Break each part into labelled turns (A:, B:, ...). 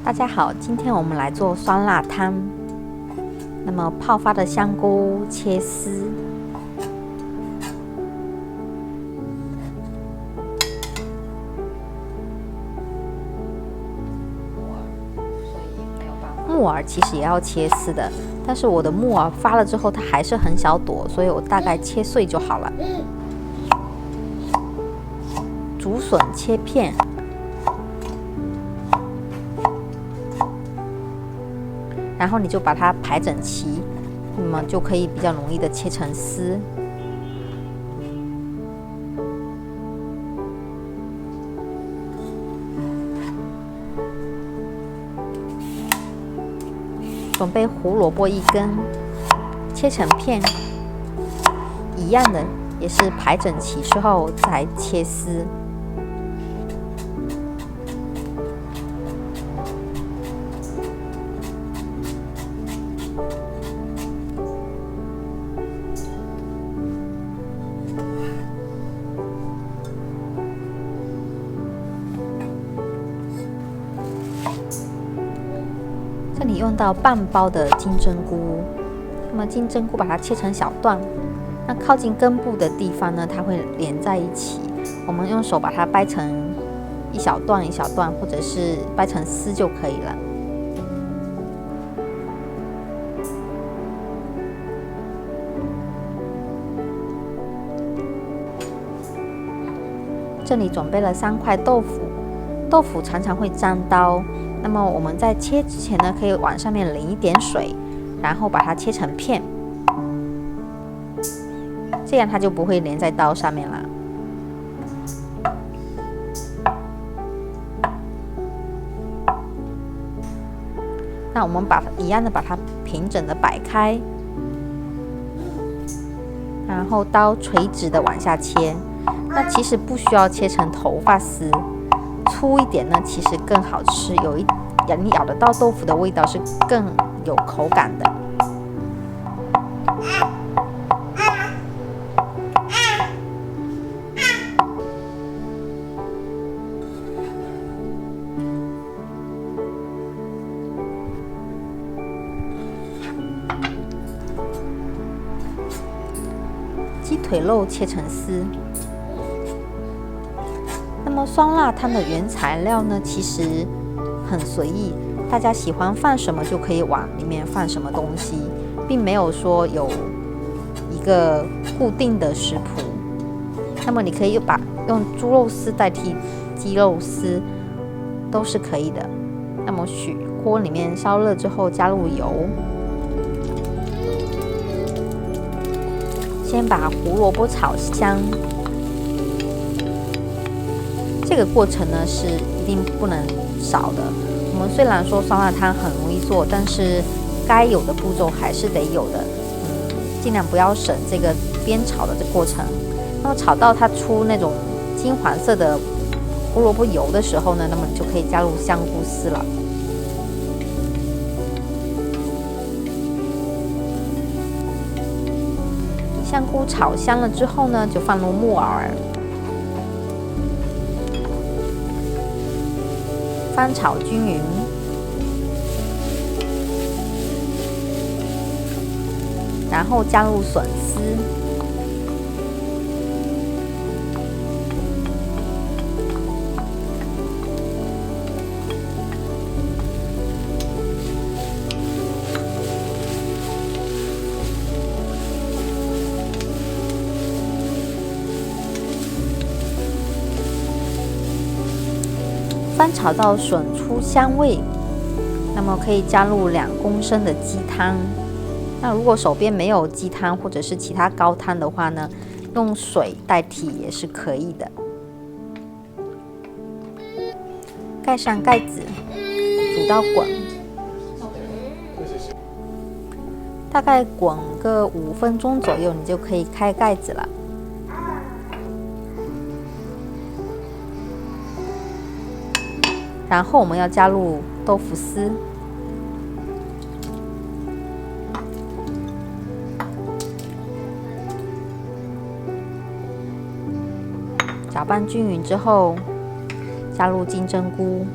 A: 大家好，今天我们来做酸辣汤。那么泡发的香菇切丝，木耳其实也要切丝的，但是我的木耳发了之后它还是很小朵，所以我大概切碎就好了。竹笋切片。然后你就把它排整齐，那么就可以比较容易的切成丝。准备胡萝卜1根，切成片，一样的也是排整齐之后再切丝。这里用到半包的金针菇，那么金针菇把它切成小段，那靠近根部的地方呢，它会连在一起。我们用手把它掰成一小段一小段，或者是掰成丝就可以了。这里准备了3块豆腐，豆腐常常会沾刀。那么我们在切之前呢，可以往上面淋一点水，然后把它切成片，这样它就不会连在刀上面了。那我们一样的把它平整的摆开，然后刀垂直的往下切。那其实不需要切成头发丝。粗一点呢，其实更好吃，你咬得到豆腐的味道是更有口感的。鸡腿肉切成丝。那么酸辣汤的原材料呢，其实很随意，大家喜欢放什么就可以往里面放什么东西，并没有说有一个固定的食谱。那么你可以用猪肉丝代替鸡肉丝，都是可以的。那么锅里面烧热之后加入油，先把胡萝卜炒香。这个过程呢是一定不能少的。我们虽然说酸辣汤很容易做，但是该有的步骤还是得有的。尽量不要省这个煸炒的这过程。那么炒到它出那种金黄色的胡萝卜油的时候呢，那么你就可以加入香菇丝了。香菇炒香了之后呢，就放入木耳。翻炒均匀，然后加入笋丝，翻炒到笋出香味，那么可以加入2公升的鸡汤。那如果手边没有鸡汤或者是其他高汤的话呢，用水代替也是可以的。盖上盖子，煮到滚，大概滚个5分钟左右，你就可以开盖子了。然后我们要加入豆腐丝，搅拌均匀之后，加入金针菇，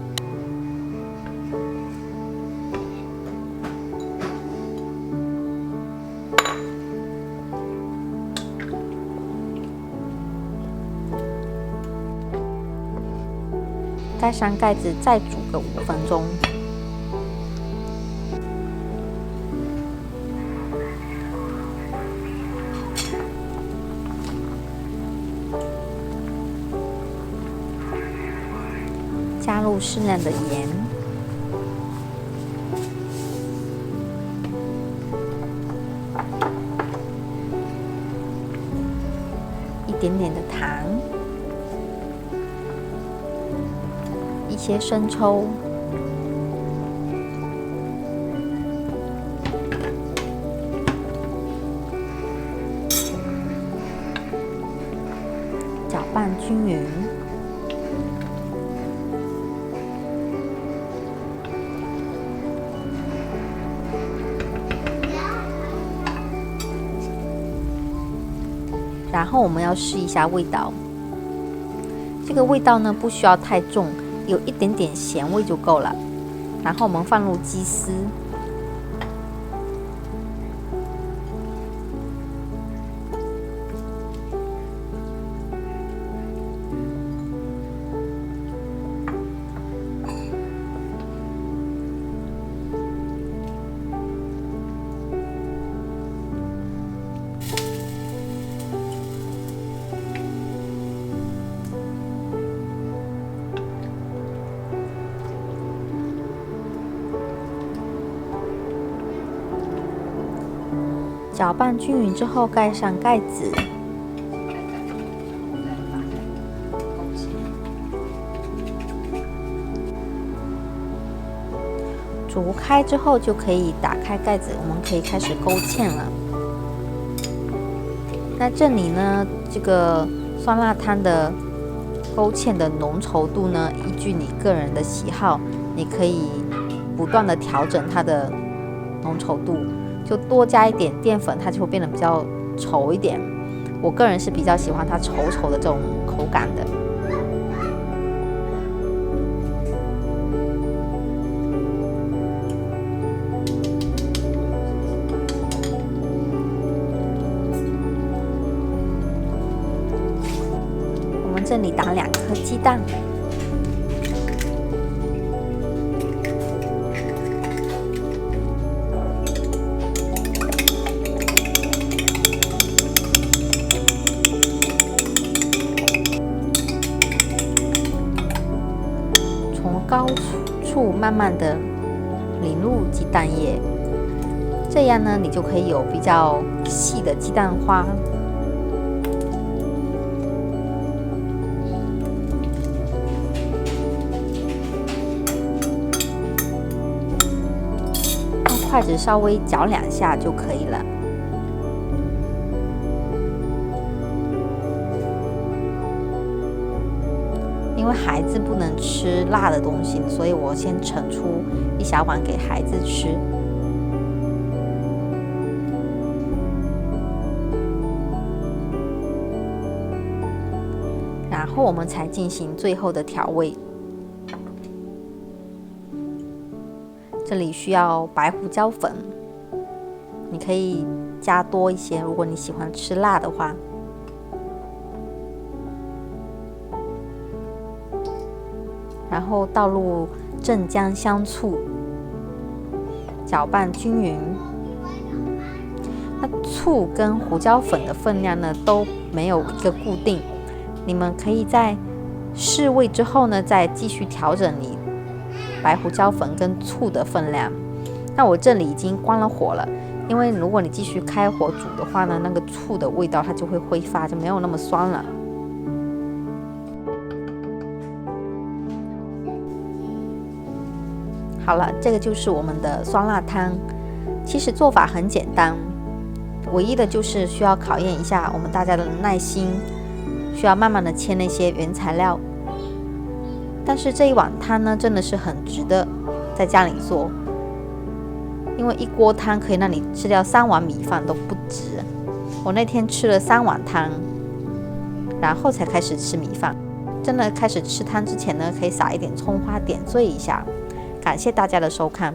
A: 盖上盖子，再煮个5分钟。加入适量的盐，一点点的糖，一些生抽，搅拌均匀。然后我们要试一下味道，这个味道呢不需要太重，有一点点咸味就够了。然后我们放入鸡丝，搅拌均匀之后，盖上盖子。煮开之后就可以打开盖子，我们可以开始勾芡了。那这里呢，这个酸辣汤的勾芡的浓稠度呢，依据你个人的喜好，你可以不断的调整它的浓稠度。就多加一点淀粉，它就会变得比较稠一点。我个人是比较喜欢它稠稠的这种口感的。我们这里打2颗鸡蛋。高处慢慢的淋入鸡蛋液，这样呢，你就可以有比较细的鸡蛋花。用筷子稍微搅2下就可以了。因为孩子不能吃辣的东西，所以我先盛出1小碗给孩子吃。然后我们才进行最后的调味。这里需要白胡椒粉，你可以加多一些，如果你喜欢吃辣的话。然后倒入镇江香醋，搅拌均匀。那醋跟胡椒粉的分量呢都没有一个固定，你们可以在试味之后呢再继续调整你白胡椒粉跟醋的分量。那我这里已经关了火了，因为如果你继续开火煮的话呢，那个醋的味道它就会挥发，就没有那么酸了。好了，这个就是我们的酸辣汤。其实做法很简单，唯一的就是需要考验一下我们大家的耐心，需要慢慢的切那些原材料。但是这一碗汤呢，真的是很值得在家里做，因为一锅汤可以让你吃掉3碗米饭都不止。我那天吃了3碗汤，然后才开始吃米饭。真的开始吃汤之前呢，可以撒一点葱花点缀一下。感谢大家的收看。